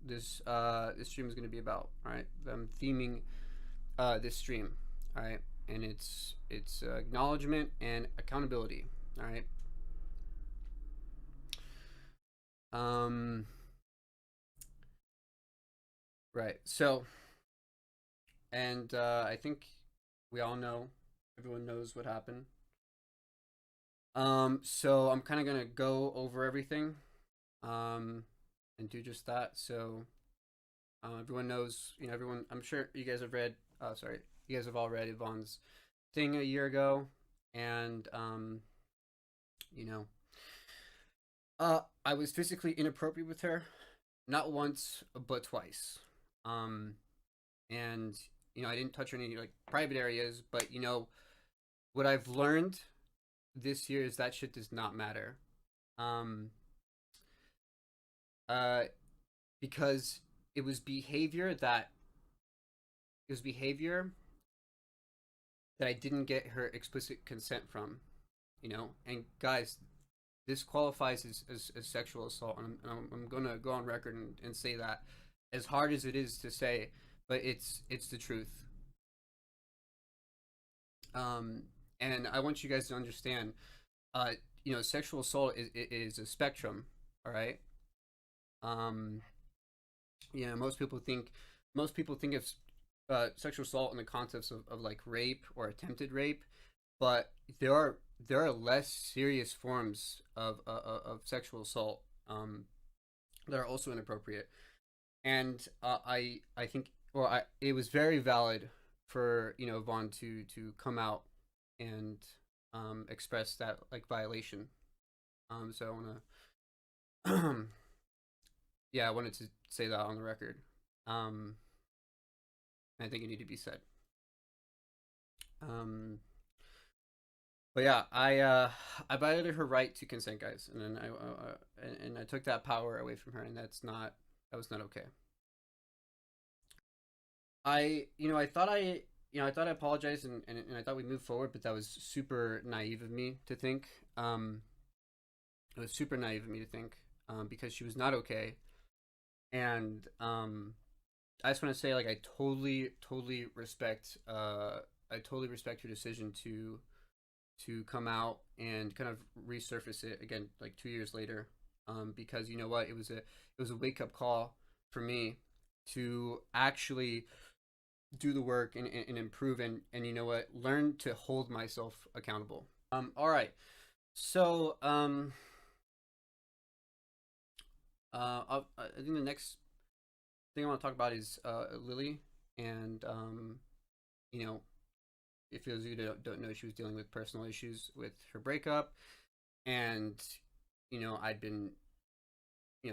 this stream is going to be about. All right, I'm theming this stream. All right, and it's acknowledgement and accountability. All right. Um. Right. So, and I think we all know, everyone knows what happened. So I'm kind of gonna go over everything, um, and do just that. So, everyone knows, everyone. I'm sure you guys have read. Sorry, you guys have all read Yvonne's thing a year ago, and you know, I was physically inappropriate with her, not once but twice. Um, and I didn't touch her in any like private areas, but what I've learned this year is that shit does not matter. Um, uh, because it was behavior that I didn't get her explicit consent from. And guys, this qualifies as sexual assault, and I'm gonna go on record and say that, as hard as it is to say, but it's the truth. Um, and I want you guys to understand, uh, sexual assault is a spectrum. All right. Um, most people think of sexual assault in the context of like rape or attempted rape, but there are less serious forms of sexual assault, that are also inappropriate. And I think, or it was very valid for Vaughn to come out and express that like violation. So I want to yeah, I wanted to say that on the record. Um, I think it needed to be said. Um, but yeah, I violated her right to consent, guys, and then I took that power away from her, and that was not okay. I thought I thought I apologized, and I thought we moved forward, but that was super naive of me to think. It was super naive of me to think, because she was not okay, and I just want to say, like, totally respect. I totally respect your decision to come out and kind of resurface it again, like 2 years later. Because you know what, it was a wake up call for me to actually do the work and improve, and you know what, learn to hold myself accountable. All right. So I think the next thing I want to talk about is Lily, and you know, if those of you don't know, she was dealing with personal issues with her breakup, and I'd been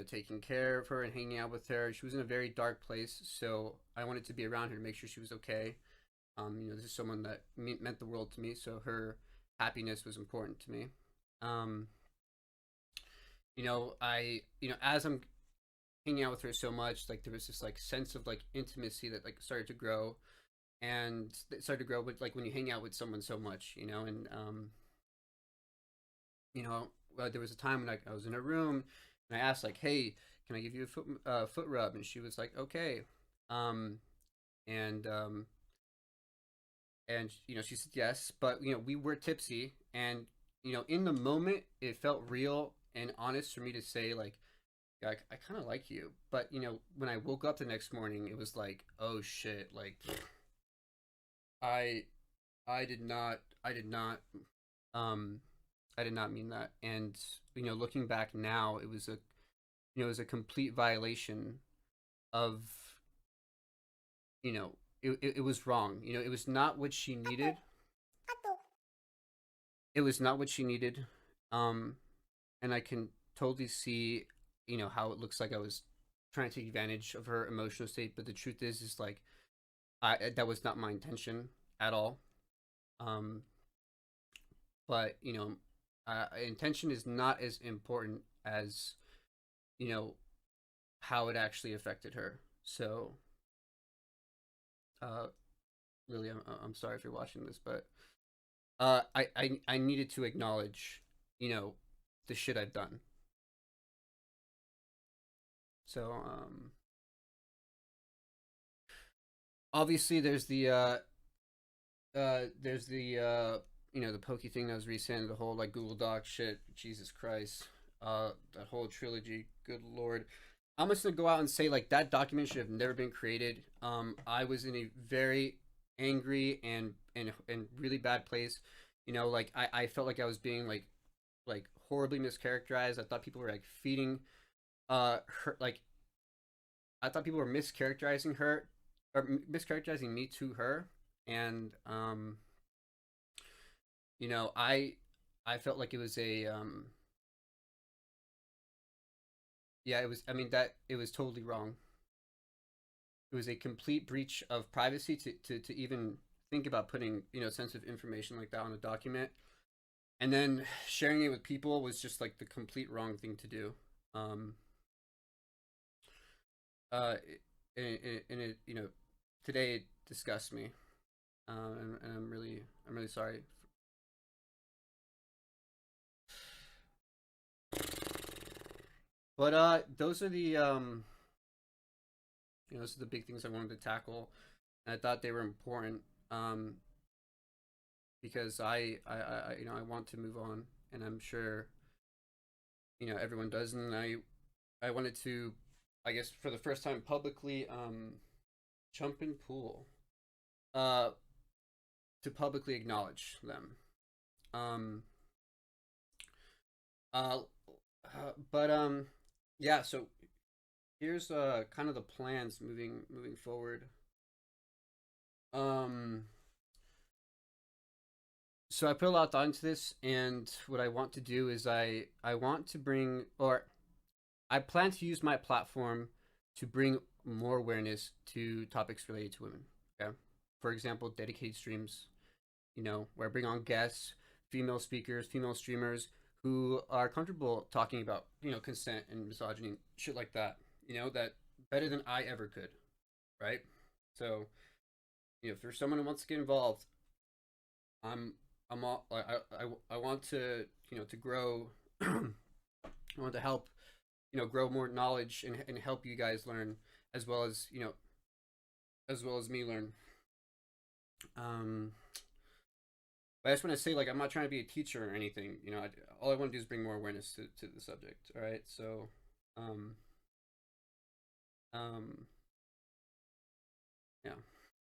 taking care of her and hanging out with her. She was in a very dark place, so I wanted to be around her to make sure she was okay. This is someone that meant the world to me, so her happiness was important to me. Um, as I'm hanging out with her so much, like there was this like sense of like intimacy that like started to grow, and it started to grow with like when you hang out with someone so much, and you know, there was a time when I was in a room and I asked like, "Hey, can I give you a foot rub?" And she was like, "Okay," um, and she said yes, but we were tipsy, and in the moment it felt real and honest for me to say like, yeah, I kind of like you, but when I woke up the next morning, it was like, oh shit, like I I did not um I did not mean that. And looking back now, it was a complete violation of it was wrong. It was not what she needed. It was not what she needed. Um and I can totally see how it looks like I was trying to take advantage of her emotional state, but the truth is like that was not my intention at all. Um but intention is not as important as you know how it actually affected her. So uh Lily, I'm sorry if you're watching this, but I needed to acknowledge you know the shit I've done. So obviously there's the you know, the Pokey thing that was recent, the whole like Google Doc shit. Jesus Christ, that whole trilogy. Good lord, I'm just gonna go out and say like that document should have never been created. I was in a very angry and really bad place. You know, like I felt like I was being like horribly mischaracterized. I thought people were like feeding her like I thought people were mischaracterizing her or mischaracterizing me to her, and you know, I felt like it was a yeah, it was, I mean, that it was totally wrong. It was a complete breach of privacy to even think about putting, you know, sensitive information like that on a document, and then sharing it with people was just like the complete wrong thing to do. um uh and it, you know, today it disgusts me. And I'm really sorry. But those are the you know, those are the big things I wanted to tackle, and I thought they were important. Um, because you know, I want to move on, and I'm sure, you know, everyone does, and I wanted to, I guess for the first time publicly, jump in pool, uh, to publicly acknowledge them. Um, uh, but yeah. So here's kind of the plans moving forward. Um, so I put a lot of thought into this, and what I want to do is I want to bring, or I plan to use my platform to bring more awareness to topics related to women. Okay, for example, dedicated streams. You know, where I bring on guests, female speakers, female streamers who are comfortable talking about, you know, consent and misogyny, shit like that. You know, that better than I ever could. Right. So, you know, if there's someone who wants to get involved, I'm I'm all I want to, you know, to grow. I want to help, you know, grow more knowledge and help you guys learn, as well as, you know, as well as me learn. Um, but I just want to say, like, I'm not trying to be a teacher or anything. You know, all I want to do is bring more awareness to the subject. All right, so, um, um, yeah.